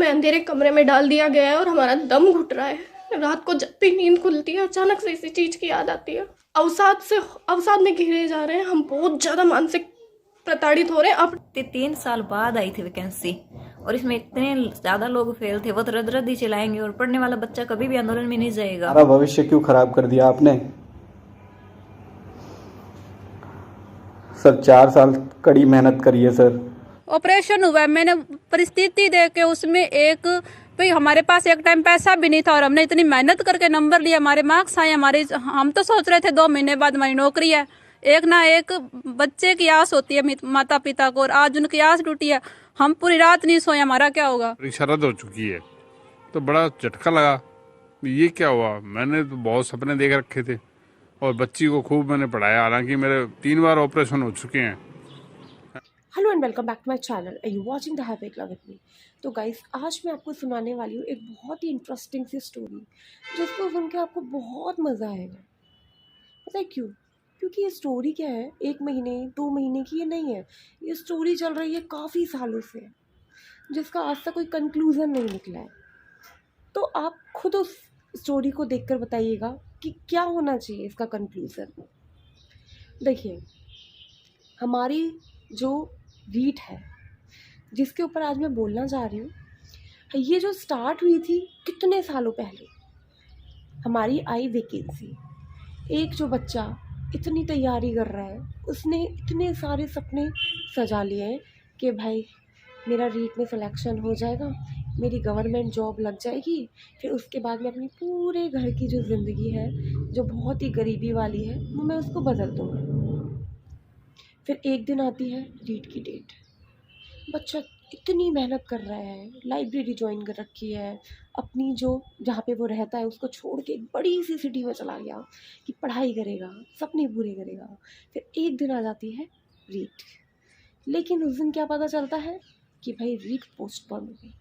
हमें अंधेरे कमरे में डाल दिया गया है और हमारा दम घुट रहा है। रात को जब भी नींद खुलती है अचानक से इसी चीज़ की याद आती है। अवसाद में घिरे जा रहे हैं, हम बहुत ज़्यादा मानसिक प्रताड़ित हो रहे हैं। अब 3 साल बाद आई थी वैकेंसी और इसमें इतने ज्यादा लोग फेल थे। वो तो रद रद ही चलाएंगे और पढ़ने वाला बच्चा कभी भी आंदोलन में नहीं जाएगा। हमारा भविष्य क्यों खराब कर दिया आपने सर? 4 साल कड़ी मेहनत करी है सर। ऑपरेशन हुआ है, मैंने परिस्थिति देख के उसमें एक भाई हमारे पास एक टाइम पैसा भी नहीं था और हमने इतनी मेहनत करके नंबर लिया, हमारे मार्क्स आए, हम तो सोच रहे थे 2 महीने बाद हमारी नौकरी है। एक ना एक बच्चे की आस होती है माता पिता को, और आज उनकी आस टूटी है। हम पूरी रात नहीं सोए, हमारा क्या होगा। परीक्षा रद्द हो चुकी है तो बड़ा झटका लगा, ये क्या हुआ। मैंने तो बहुत सपने देख रखे थे और बच्ची को खूब मैंने पढ़ाया, हालांकि मेरे 3 बार ऑपरेशन हो चुके हैं। Hello and welcome back to my channel. Are you watching the happy club with me? तो गाइस, आज मैं आपको सुनाने वाली हूँ एक बहुत ही इंटरेस्टिंग सी स्टोरी, जिसको सुन के आपको बहुत मज़ा आएगा। पता है क्यों? क्योंकि ये स्टोरी क्या है, 1 महीने 2 महीने की ये नहीं है। ये स्टोरी चल रही है काफ़ी सालों से, जिसका आज तक कोई कंक्लूज़न नहीं निकला है। तो आप खुद उस स्टोरी को देखकर बताइएगा कि क्या होना चाहिए इसका कंक्लूज़न। देखिए, हमारी जो रीट है, जिसके ऊपर आज मैं बोलना चाह रही हूँ, ये जो स्टार्ट हुई थी कितने सालों पहले। हमारी आई वैकेंसी, एक जो बच्चा इतनी तैयारी कर रहा है, उसने इतने सारे सपने सजा लिए हैं कि भाई मेरा रीट में सिलेक्शन हो जाएगा, मेरी गवर्नमेंट जॉब लग जाएगी, फिर उसके बाद में अपनी पूरे घर की जो ज़िंदगी है, जो बहुत ही गरीबी वाली है, वो मैं उसको बदल दूँगा। फिर एक दिन आती है रीट की डेट, बच्चा इतनी मेहनत कर रहा है, लाइब्रेरी ज्वाइन कर रखी है, अपनी जो जहाँ पे वो रहता है उसको छोड़ के एक बड़ी सी सिटी में चला गया कि पढ़ाई करेगा, सपने पूरे करेगा। फिर एक दिन आ जाती है रीट, लेकिन उस दिन क्या पता चलता है कि भाई रीट पोस्टपोन हो गई।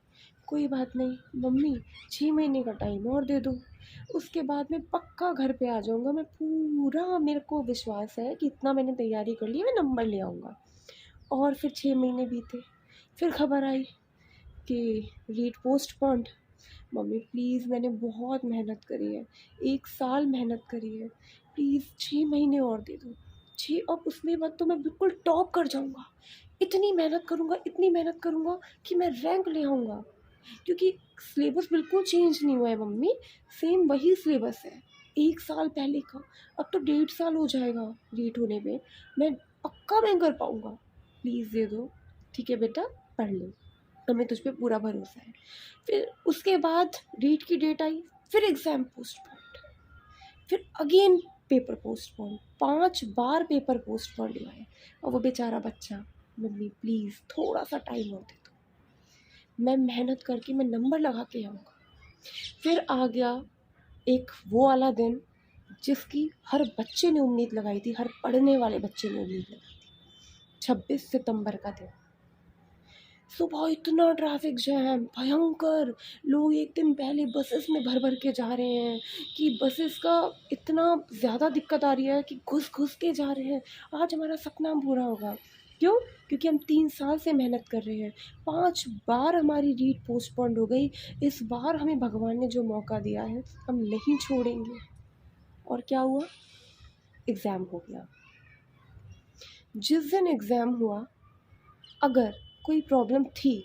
कोई बात नहीं मम्मी, 6 महीने का टाइम और दे दो, उसके बाद मैं पक्का घर पे आ जाऊँगा। मैं पूरा, मेरे को विश्वास है कि इतना मैंने तैयारी कर ली, मैं नंबर ले आऊँगा। और फिर 6 महीने बीते, फिर खबर आई कि रीट पोस्टपोन्ड। मम्मी प्लीज़, मैंने बहुत मेहनत करी है, 1 साल मेहनत करी है, प्लीज़ 6 महीने और दे दो। 6, अब उसमें बाद तो मैं बिल्कुल टॉप कर जाऊँगा, इतनी मेहनत करूँगा, इतनी मेहनत करूँगा कि मैं रैंक ले आऊँगा। क्योंकि सिलेबस बिल्कुल चेंज नहीं हुआ है मम्मी, सेम वही सिलेबस है 1 साल पहले का। अब तो 1.5 साल हो जाएगा रीट होने में, मैं पक्का मैं कर पाऊँगा, प्लीज़ दे दो। ठीक है बेटा, पढ़ लो, हमें तुझ पे पूरा भरोसा है। फिर उसके बाद रीट की डेट आई, फिर एग्ज़ाम पोस्टपोन्ड, फिर अगेन पेपर पोस्टपोन्ड, 5 बार पेपर पोस्टपोन्ड हुआ है। और वो बेचारा बच्चा, मम्मी प्लीज़ थोड़ा सा टाइम और दे दो, मैं मेहनत करके मैं नंबर लगा के आऊँगा। फिर आ गया एक वो वाला दिन जिसकी हर बच्चे ने उम्मीद लगाई थी, हर पढ़ने वाले बच्चे ने उम्मीद लगाई थी, 26 सितंबर का दिन। सुबह इतना ट्रैफिक जैम भयंकर, लोग एक दिन पहले बसेस में भर भर के जा रहे हैं कि बसेस का इतना ज़्यादा दिक्कत आ रही है कि घुस घुस के जा रहे हैं। आज हमारा सपना पूरा होगा। क्यों? क्योंकि हम 3 साल से मेहनत कर रहे हैं, 5 बार हमारी रीट पोस्टपोन्ड हो गई। इस बार हमें भगवान ने जो मौका दिया है, हम नहीं छोड़ेंगे। और क्या हुआ? एग्ज़ाम हो गया। जिस दिन एग्ज़ाम हुआ, अगर कोई प्रॉब्लम थी,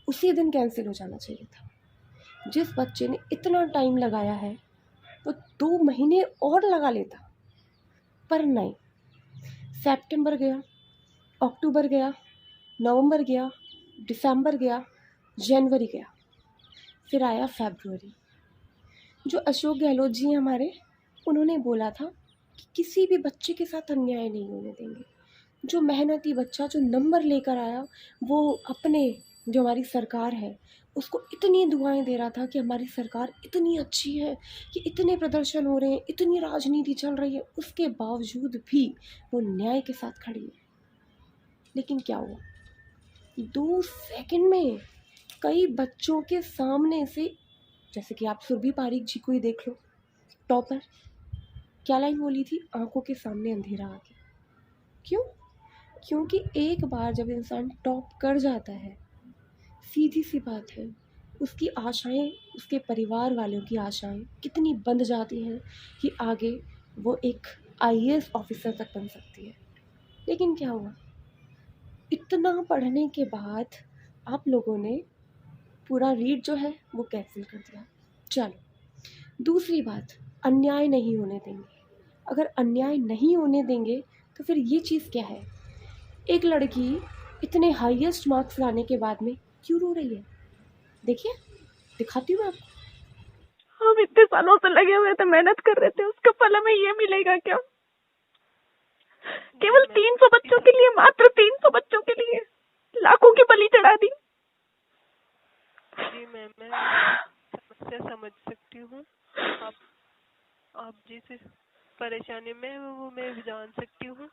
उसी दिन कैंसिल हो जाना चाहिए था। जिस बच्चे ने इतना टाइम लगाया है वो 2 महीने और लगा लेता, पर नहीं। सितंबर गया, अक्टूबर गया, नवंबर गया, दिसंबर गया, जनवरी गया, फिर आया फरवरी। जो अशोक गहलोत जी हैं हमारे, उन्होंने बोला था कि किसी भी बच्चे के साथ अन्याय नहीं होने देंगे। जो मेहनती बच्चा जो नंबर लेकर आया, वो अपने, जो हमारी सरकार है, उसको इतनी दुआएं दे रहा था कि हमारी सरकार इतनी अच्छी है, कि इतने प्रदर्शन हो रहे हैं, इतनी राजनीति चल रही है, उसके बावजूद भी वो न्याय के साथ खड़ी है। लेकिन क्या हुआ? 2 सेकंड में कई बच्चों के सामने से, जैसे कि आप सुरभि पारिक जी को ही देख लो, टॉपर, क्या लाइन बोली थी? आंखों के सामने अंधेरा आ गया। क्यों? क्योंकि एक बार जब इंसान टॉप कर जाता है, सीधी सी बात है, उसकी आशाएं, उसके परिवार वालों की आशाएं कितनी बंध जाती हैं कि आगे वो एक आईएएस ऑफिसर तक बन सकती है। लेकिन क्या हुआ, इतना पढ़ने के बाद आप लोगों ने पूरा रीड जो है वो कैंसिल कर दिया। चलो, दूसरी बात, अन्याय नहीं होने देंगे। अगर अन्याय नहीं होने देंगे तो फिर ये चीज़ क्या है? एक लड़की इतने हाईएस्ट मार्क्स लाने के बाद में क्यों रो रही है? देखिए, दिखाती हूँ मैं आपको। हम इतने सालों से लगे हुए थे, मेहनत कर रहे थे, उसका फल हमें ये मिलेगा क्या? केवल 300 बच्चों के लिए, मात्र 300 बच्चों के लिए लाखों की बलि चढ़ा दी। जी मैम, मैं समस्या समझ सकती हूँ। आप जिस परेशानी में हैं वो मैं जान सकती हूँ,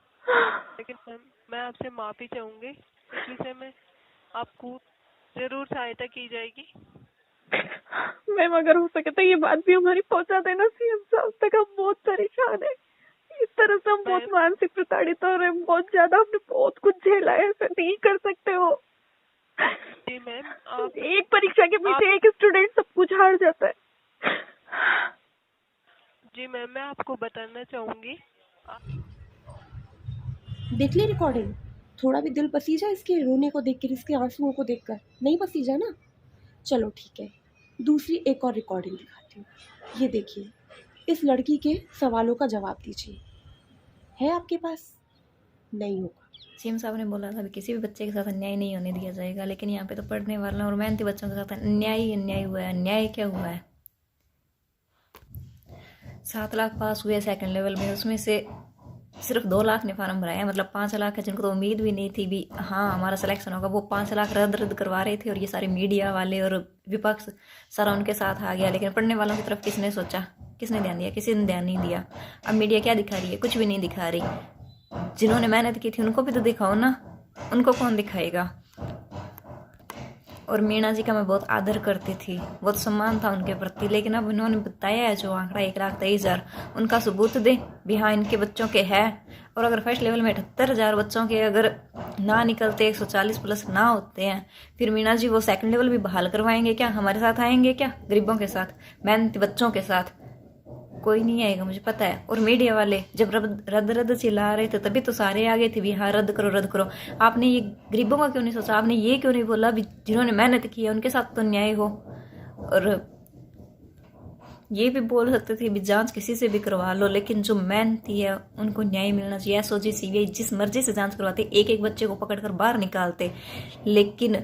लेकिन मैम मैं आपसे माफ़ी चाहूँगी। इस विषय में आपको ज़रूर सहायता की जाएगी। मैम, अगर हो सके तो ये बात भी हमारी पहुंचा देना सीएम साहब तक। हम बहुत परेशान है, इस तरह से हम बहुत मानसिक प्रताड़ित हो रहे हैं, बहुत ज्यादा। हमने बहुत कुछ झेला है, ऐसा नहीं कर सकते हो। जी मैम, आप एक परीक्षा के पीछे एक स्टूडेंट सब कुछ हार जाता है। जी मैम, मैं आपको बताना चाहूँगी। देख ली रिकॉर्डिंग? थोड़ा भी दिल पसीजा इसके रोने को देखकर, इसके आंसुओं को देखकर? नहीं पसीजा ना? चलो ठीक है, दूसरी एक और रिकॉर्डिंग दिखाती हूँ। ये देखिए, इस लड़की के सवालों का जवाब दीजिए। है आपके पास? नहीं होगा। सीएम साहब ने बोला था कि किसी भी बच्चे के साथ अन्याय नहीं होने दिया जाएगा, लेकिन यहाँ पे तो पढ़ने वाले और मेहनती बच्चों के साथ अन्याय ही अन्याय हुआ है। अन्याय क्या हुआ है? 7 लाख पास हुए सेकंड लेवल में, उसमें से सिर्फ 2 लाख ने फार्म भराया है। मतलब 5 लाख है जिनको तो उम्मीद भी नहीं थी भी हाँ हमारा सिलेक्शन होगा, वो 5 लाख रद्द करवा रहे थे। और ये सारे मीडिया वाले और विपक्ष सारा उनके साथ आ गया। लेकिन पढ़ने वालों की तरफ किसने सोचा? किसने ध्यान दिया? किसी ने ध्यान नहीं दिया। अब मीडिया क्या दिखा रही है? कुछ भी नहीं दिखा रही। जिन्होंने मेहनत की थी उनको भी तो दिखाओ ना, उनको कौन दिखाएगा? और मीणा जी का मैं बहुत आदर करती थी, बहुत सम्मान था उनके प्रति, लेकिन अब इन्होंने बताया है जो आंकड़ा 1,23,000, उनका सबूत दे भी हाँ इनके बच्चों के है। और अगर फर्स्ट लेवल में 78,000 बच्चों के अगर ना निकलते, 140 प्लस ना होते हैं, फिर मीणा जी वो सेकंड लेवल भी बहाल करवाएंगे क्या? हमारे साथ आएंगे क्या? गरीबों के साथ, मेहनती बच्चों के साथ? कोई नहीं आएगा, मुझे पता है। और मीडिया वाले जब रद्द चिल्ला रहे थे तभी तो सारे आ गए थे भी हाँ रद्द करो रद्द करो। आपने ये गरीबों का क्यों नहीं सोचा? आपने ये क्यों नहीं बोला भी जिन्होंने मेहनत की है उनके साथ तो न्याय हो? और ये भी बोल सकते थे भी जांच किसी से भी करवा लो, लेकिन जो मेहनती है उनको न्याय मिलना चाहिए। एसओजी सीबीआई जिस मर्जी से जांच करवाते, एक एक बच्चे को पकड़कर बाहर निकालते, लेकिन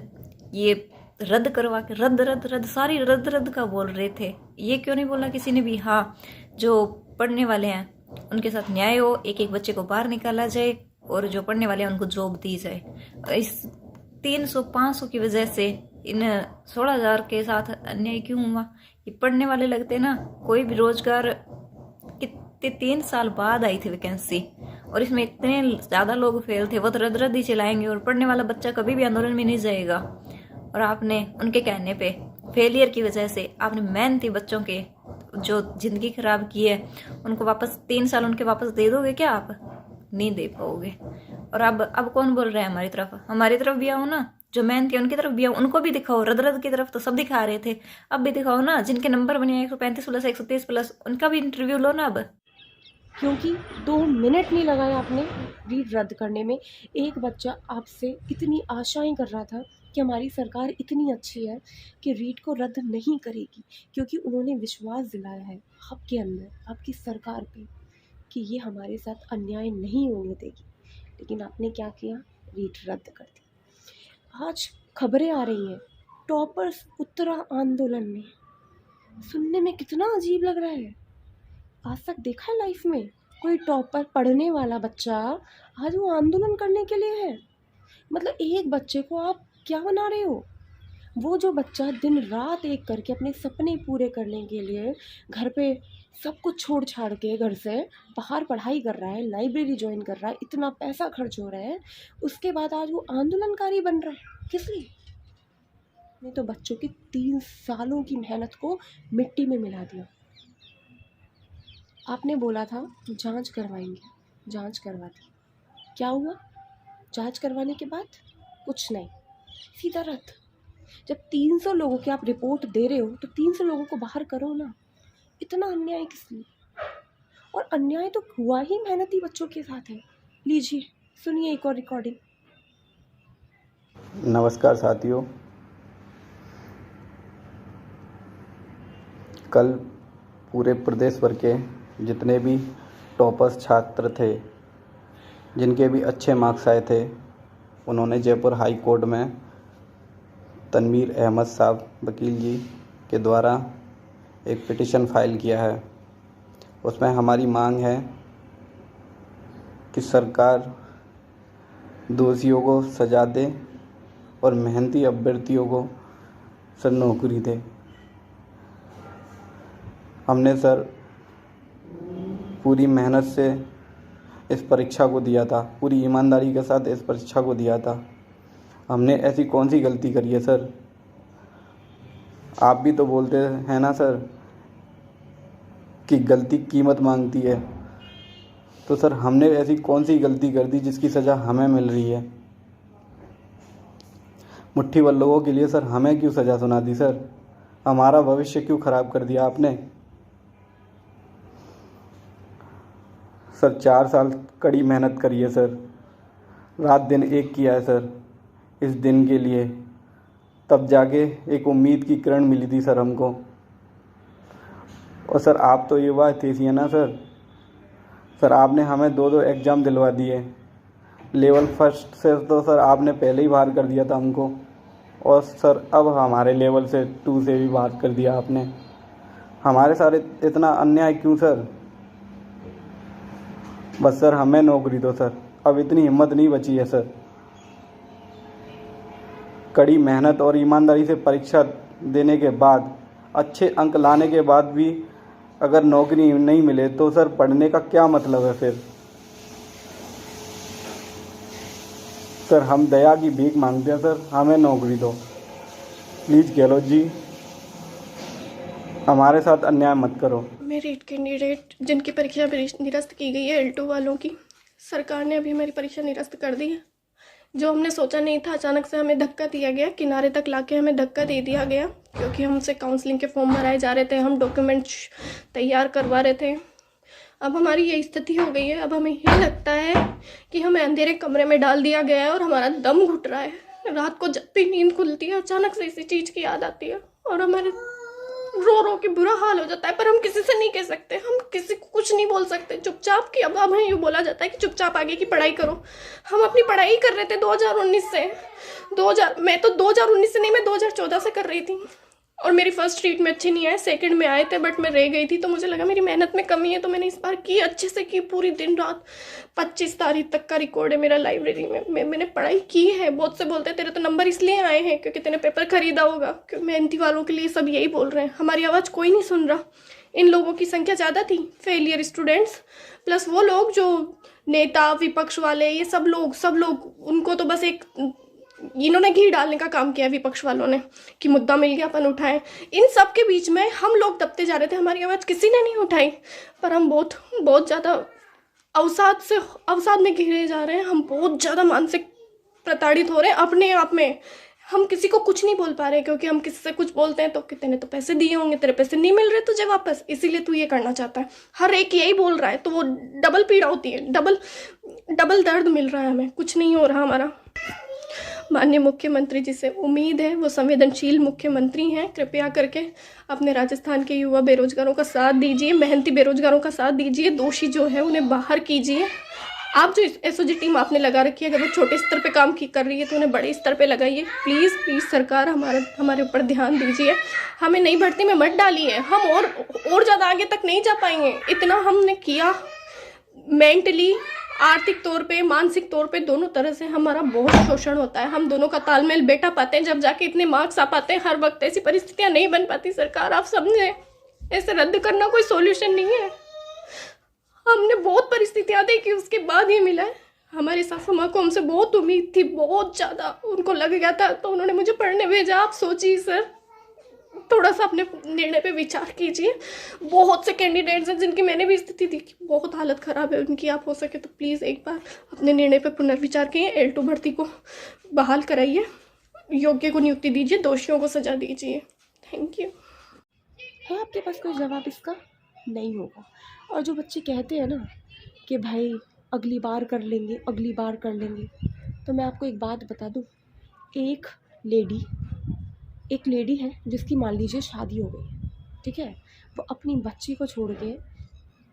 ये रद्द करवा के रद्द सारी रद्द का बोल रहे थे। ये क्यों नहीं बोला किसी ने भी हाँ जो पढ़ने वाले हैं उनके साथ न्याय हो, एक एक बच्चे को बाहर निकाला जाए और जो पढ़ने वाले हैं उनको जॉब दी जाए। इस 300-500 की वजह से इन 16,000 के साथ अन्याय क्यों हुआ? ये पढ़ने वाले लगते ना, कोई भी रोजगार कितने 3 साल बाद आई थी वैकेंसी और इसमें इतने ज़्यादा लोग फेल थे, वो तो रद्द ही चलाएंगे और पढ़ने वाला बच्चा कभी भी आंदोलन में नहीं जाएगा। और आपने उनके कहने पे फेलियर की वजह से आपने मेहनती बच्चों के जो जिंदगी खराब की है उनको वापस 3 साल उनके वापस दे दोगे क्या? आप नहीं दे पाओगे। और अब कौन बोल रहा है हमारी तरफ? हमारी तरफ भी आओ ना, जो मेहनती है उनकी तरफ भी आओ, उनको भी दिखाओ। रद्द की तरफ तो सब दिखा रहे थे, अब भी दिखाओ ना। जिनके नंबर बने 135 प्लस 130 प्लस उनका भी इंटरव्यू लो ना अब। क्योंकि 2 मिनट नहीं लगाए आपने रीड रद्द करने में। एक बच्चा आपसे इतनी आशाएं कर रहा था कि हमारी सरकार इतनी अच्छी है कि रीड को रद्द नहीं करेगी, क्योंकि उन्होंने विश्वास दिलाया है आपके अंदर, आपकी सरकार पे, कि ये हमारे साथ अन्याय नहीं होने देगी। लेकिन आपने क्या किया? रीड रद्द कर दी। आज खबरें आ रही हैं टॉपर्स उत्तरा आंदोलन में। सुनने में कितना अजीब लग रहा है। आज तक देखा है लाइफ में कोई टॉपर पढ़ने वाला बच्चा आज वो आंदोलन करने के लिए है? मतलब एक बच्चे को आप क्या बना रहे हो? वो जो बच्चा दिन रात एक करके अपने सपने पूरे करने के लिए घर पे सब कुछ छोड़ छाड़ के घर से बाहर पढ़ाई कर रहा है, लाइब्रेरी ज्वाइन कर रहा है, इतना पैसा खर्च हो रहा है, उसके बाद आज वो आंदोलनकारी बन रहा है। किस लिए? नहीं तो बच्चों की 3 सालों की मेहनत को मिट्टी में मिला दिया। आपने बोला था जांच करवाएंगे, जांच करवा दी। क्या हुआ? जांच करवाने के बाद कुछ नहीं, सीधा रद्द। जब 300 लोगों की आप रिपोर्ट दे रहे हो तो 300 लोगों को बाहर करो ना। इतना अन्याय किस लिए? और अन्याय तो हुआ ही मेहनती बच्चों के साथ है। लीजिए सुनिए एक और रिकॉर्डिंग। नमस्कार साथियों, कल पूरे प्रदेश भर के जितने भी टॉपर्स छात्र थे, जिनके भी अच्छे मार्क्स आए थे, उन्होंने जयपुर हाई कोर्ट में तनवीर अहमद साहब वकील जी के द्वारा एक पिटीशन फाइल किया है। उसमें हमारी मांग है कि सरकार दोषियों को सज़ा दे और मेहनती अभ्यर्थियों को सर नौकरी दे। हमने सर पूरी मेहनत से इस परीक्षा को दिया था, पूरी ईमानदारी के साथ इस परीक्षा को दिया था। हमने ऐसी कौन सी गलती करी है सर? आप भी तो बोलते हैं ना सर कि गलती कीमत मांगती है, तो सर हमने ऐसी कौन सी गलती कर दी जिसकी सज़ा हमें मिल रही है? मुट्ठी भर लोगों के लिए सर हमें क्यों सज़ा सुना दी सर? हमारा भविष्य क्यों ख़राब कर दिया आपने? सर 4 साल कड़ी मेहनत करी है सर, रात दिन एक किया है सर इस दिन के लिए, तब जाके एक उम्मीद की किरण मिली थी सर हमको। और सर आप तो युवा थे ही ना सर? सर आपने हमें 2 एग्ज़ाम दिलवा दिए। लेवल फर्स्ट से तो सर आपने पहले ही बाहर कर दिया था हमको, और सर अब हमारे लेवल से 2 से भी बाहर कर दिया आपने। हमारे सारे इतना अन्याय क्यों सर? बस सर हमें नौकरी दो सर, अब इतनी हिम्मत नहीं बची है सर। कड़ी मेहनत और ईमानदारी से परीक्षा देने के बाद, अच्छे अंक लाने के बाद भी अगर नौकरी नहीं मिले तो सर पढ़ने का क्या मतलब है फिर? सर हम दया की भीख मांगते हैं सर, हमें नौकरी दो प्लीज़। गहलोत जी हमारे साथ अन्याय मत करो। मेरिट कैंडिडेट जिनकी परीक्षा निरस्त की गई है, L2 वालों की, सरकार ने अभी हमारी परीक्षा निरस्त कर दी है। जो हमने सोचा नहीं था, अचानक से हमें धक्का दिया गया, किनारे तक लाके हमें धक्का दे दिया गया, क्योंकि हमसे काउंसलिंग के फॉर्म भराए जा रहे थे, हम डॉक्यूमेंट्स तैयार करवा रहे थे। अब हमारी ये स्थिति हो गई है। अब हमें ये लगता है कि हमें अंधेरे कमरे में डाल दिया गया है और हमारा दम घुट रहा है। रात को जब भी नींद खुलती है अचानक से इसी चीज़ की याद आती है और हमारे रो रो के बुरा हाल हो जाता है, पर हम किसी से नहीं कह सकते, हम किसी को कुछ नहीं बोल सकते। चुपचाप की अब हमें यूँ बोला जाता है कि चुपचाप आगे की पढ़ाई करो। हम अपनी पढ़ाई कर रहे थे 2019 से। मैं तो 2019 से नहीं, मैं 2014 से कर रही थी, और मेरी फर्स्ट रीड में अच्छी नहीं आए, सेकंड में आए थे, बट मैं रह गई थी। तो मुझे लगा मेरी मेहनत में कमी है, तो मैंने इस बार की, अच्छे से की, पूरी दिन रात। 25 तारीख तक का रिकॉर्ड है मेरा लाइब्रेरी में। मैंने पढ़ाई की है। बहुत से बोलते हैं तेरे तो नंबर इसलिए आए हैं क्योंकि तूने पेपर खरीदा होगा। क्योंकि मेहनती वालों के लिए सब यही बोल रहे हैं। हमारी आवाज़ कोई नहीं सुन रहा। इन लोगों की संख्या ज़्यादा थी, फेलियर स्टूडेंट्स, प्लस वो लोग जो नेता, विपक्ष वाले, ये सब लोग उनको तो बस एक इन्होंने घी डालने का काम किया विपक्ष वालों ने कि मुद्दा मिल गया, अपन उठाएं। इन सब के बीच में हम लोग दबते जा रहे थे, हमारी आवाज़ किसी ने नहीं उठाई। पर हम बहुत ज़्यादा अवसाद में घिरे जा रहे हैं। हम बहुत ज़्यादा मानसिक प्रताड़ित हो रहे हैं अपने आप में। हम किसी को कुछ नहीं बोल पा रहे, क्योंकि हम किसी से कुछ बोलते हैं तो कि तेने तो पैसे दिए होंगे, तेरे पैसे नहीं मिल रहे तुझे वापस, इसीलिए तू ये करना चाहता है। हर एक यही बोल रहा है, तो वो डबल पीड़ा होती है, डबल दर्द मिल रहा है हमें। कुछ नहीं हो रहा हमारा। माननीय मुख्यमंत्री जी से उम्मीद है, वो संवेदनशील मुख्यमंत्री हैं, कृपया करके अपने राजस्थान के युवा बेरोजगारों का साथ दीजिए, मेहनती बेरोजगारों का साथ दीजिए। दोषी जो है उन्हें बाहर कीजिए। आप जो एसओजी टीम आपने लगा रखी है, अगर वो छोटे स्तर पे काम कर रही है तो उन्हें बड़े स्तर पे लगाइए। प्लीज़ सरकार हमारे ऊपर ध्यान दीजिए। हमें नई भर्ती में मत डालिए, हम और ज़्यादा आगे तक नहीं जा पाएंगे। इतना हमने किया, मेंटली, आर्थिक तौर पे, मानसिक तौर पे, दोनों तरह से हमारा बहुत शोषण होता है। हम दोनों का तालमेल बैठा पाते हैं जब जाके इतने मार्क्स आ पाते हैं। हर वक्त ऐसी परिस्थितियाँ नहीं बन पाती। सरकार आप समझे, ऐसे रद्द करना कोई सॉल्यूशन नहीं है। हमने बहुत परिस्थितियाँ देखी, उसके बाद ये मिला है। हमारी सासू माँ को हमसे बहुत उम्मीद थी, बहुत ज़्यादा, उनको लग गया था तो उन्होंने मुझे पढ़ने भेजा। आप सोचिए सर, थोड़ा सा अपने निर्णय पे विचार कीजिए। बहुत से कैंडिडेट्स हैं जिनकी मैंने भी स्थिति देखी, बहुत हालत ख़राब है उनकी। आप हो सके तो प्लीज़ एक बार अपने निर्णय पे पुनर्विचार कीजिए, L2 भर्ती को बहाल कराइए। योग्य को नियुक्ति दीजिए, दोषियों को सजा दीजिए। Thank you. है आपके पास कोई जवाब इसका? नहीं होगा। और जो बच्चे कहते हैं ना कि भाई अगली बार कर लेंगे, अगली बार कर लेंगे, तो मैं आपको एक बात बता दूं। एक लेडी है जिसकी मान लीजिए शादी हो गई है, ठीक है। वो अपनी बच्ची को छोड़ के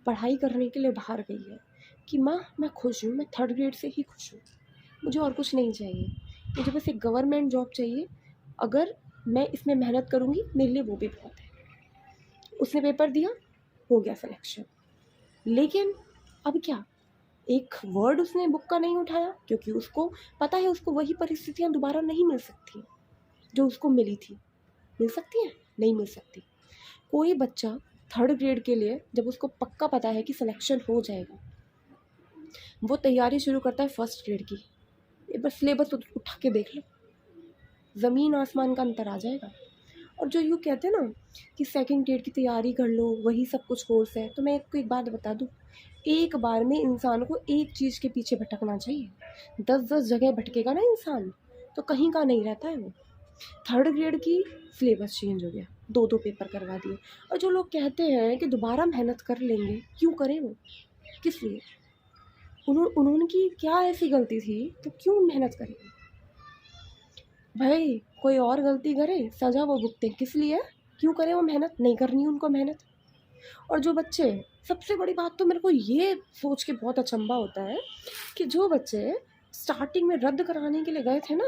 पढ़ाई करने के लिए बाहर गई है कि माँ मैं खुश हूँ, मैं 3rd ग्रेड से ही खुश हूँ, मुझे और कुछ नहीं चाहिए, मुझे बस एक गवर्नमेंट जॉब चाहिए, अगर मैं इसमें मेहनत करूँगी मेरे लिए वो भी बहुत है। उसने पेपर दिया, हो गया सिलेक्शन। लेकिन अब क्या, एक वर्ड उसने बुक का नहीं उठाया, क्योंकि उसको पता है उसको वही परिस्थितियाँ दोबारा नहीं मिल सकती जो उसको मिली थी। मिल सकती है? नहीं मिल सकती। कोई बच्चा 3rd ग्रेड के लिए जब उसको पक्का पता है कि सिलेक्शन हो जाएगा, वो तैयारी शुरू करता है 1st ग्रेड की। एक बार सिलेबस उठा के देख लो, ज़मीन आसमान का अंतर आ जाएगा। और जो यूँ कहते हैं ना कि 2nd ग्रेड की तैयारी कर लो, वही सब कुछ कोर्स है, तो मैं आपको एक बात बता दूँ, एक बार में इंसान को एक चीज़ के पीछे भटकना चाहिए। 10-10 जगह भटकेगा ना इंसान तो कहीं का नहीं रहता है वो। 3rd ग्रेड की सिलेबस चेंज हो गया, 2-2 पेपर करवा दिए। और जो लोग कहते हैं कि दोबारा मेहनत कर लेंगे, क्यों करें वो? किस लिए? उन्होंने की क्या ऐसी गलती थी तो क्यों मेहनत करेंगे? भाई कोई और गलती करे, सज़ा वो भुगतें, किस लिए? क्यों करें वो मेहनत? नहीं करनी उनको मेहनत। और जो बच्चे, सबसे बड़ी बात तो मेरे को ये सोच के बहुत अचंभा होता है कि जो बच्चे स्टार्टिंग में रद्द कराने के लिए गए थे ना,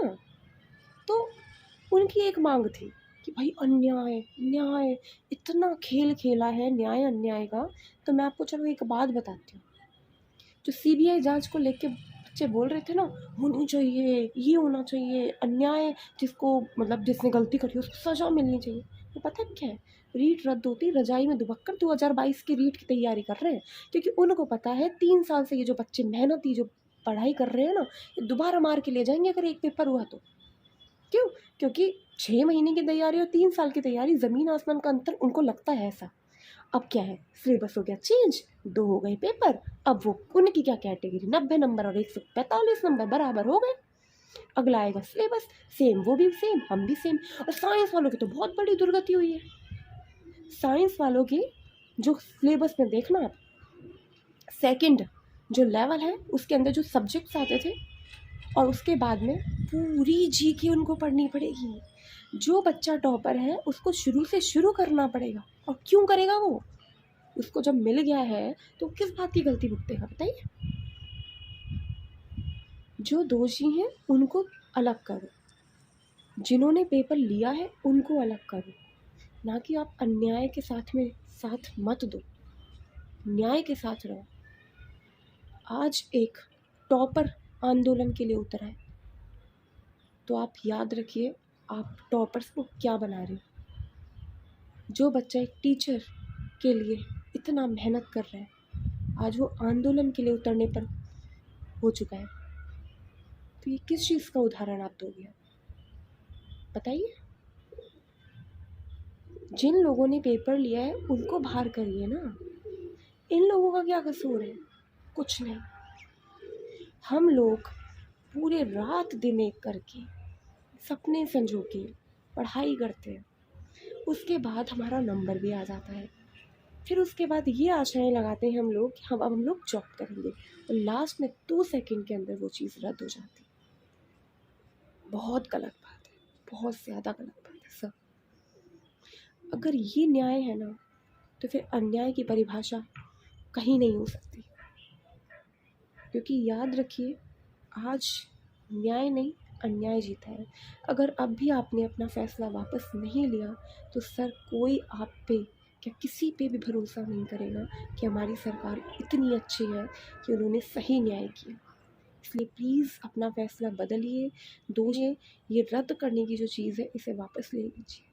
तो उनकी एक मांग थी कि भाई अन्याय न्याय, इतना खेल खेला है न्याय अन्याय का। तो मैं आपको चलो एक बात बताती हूँ। जो CBI जांच को लेके बच्चे बोल रहे थे ना, होनी चाहिए, ये होना चाहिए, अन्याय जिसको मतलब जिसने गलती करी उसको सज़ा मिलनी चाहिए, तो पता है क्या है? रीट रद्द होती, रजाई में दुबक कर 2022 की रीट की तैयारी कर रहे हैं, क्योंकि उनको पता है 3 साल से ये जो बच्चे मेहनती जो पढ़ाई कर रहे हैं ना, ये दोबारा मार के ले जाएंगे अगर एक पेपर हुआ तो। क्यों? क्योंकि 6 महीने की तैयारी और 3 साल की तैयारी, ज़मीन आसमान का अंतर उनको लगता है ऐसा। अब क्या है, सिलेबस हो गया चेंज, 2 हो गए पेपर। अब वो उनकी क्या कैटेगरी, 90 नंबर और 145 नंबर बराबर हो गए। अगला आएगा सिलेबस सेम, वो भी सेम, हम भी सेम। और साइंस वालों की तो बहुत बड़ी दुर्गति हुई है। साइंस वालों की जो सिलेबस में देखना आप, 2nd जो लेवल है उसके अंदर जो सब्जेक्ट्स आते थे, और उसके बाद में पूरी GK उनको पढ़नी पड़ेगी। जो बच्चा टॉपर है उसको शुरू से शुरू करना पड़ेगा। और क्यों करेगा वो? उसको जब मिल गया है तो किस बात की गलती भुगतेगा बताइए? जो दोषी हैं उनको अलग करो, जिन्होंने पेपर लिया है उनको अलग करो, ना कि आप अन्याय के साथ में साथ मत दो, न्याय के साथ रहो। आज एक टॉपर आंदोलन के लिए उतरा है, तो आप याद रखिए आप टॉपर्स को क्या बना रहे हो। जो बच्चा एक टीचर के लिए इतना मेहनत कर रहा है, आज वो आंदोलन के लिए उतरने पर हो चुका है, तो ये किस चीज़ का उदाहरण आप दोगे? बताइए। जिन लोगों ने पेपर लिया है उनको बाहर करिए ना, इन लोगों का क्या कसूर है? कुछ नहीं। हम लोग पूरे रात दिन एक करके सपने संजो के पढ़ाई करते हैं, उसके बाद हमारा नंबर भी आ जाता है, फिर उसके बाद ये आशाएं लगाते हैं हम लोग कि हम लोग जॉब करेंगे, और लास्ट में 2 सेकंड के अंदर वो चीज़ रद्द हो जाती है। बहुत गलत बात है, बहुत ज़्यादा गलत बात है सर। अगर ये न्याय है ना, तो फिर अन्याय की परिभाषा कहीं नहीं हो सकती, क्योंकि याद रखिए आज न्याय नहीं अन्याय जीता है। अगर अब भी आपने अपना फैसला वापस नहीं लिया तो सर कोई आप पे क्या किसी पे भी भरोसा नहीं करेगा कि हमारी सरकार इतनी अच्छी है कि उन्होंने सही न्याय किया। इसलिए प्लीज़ अपना फैसला बदलिए, ये रद्द करने की जो चीज़ है इसे वापस ले लीजिए।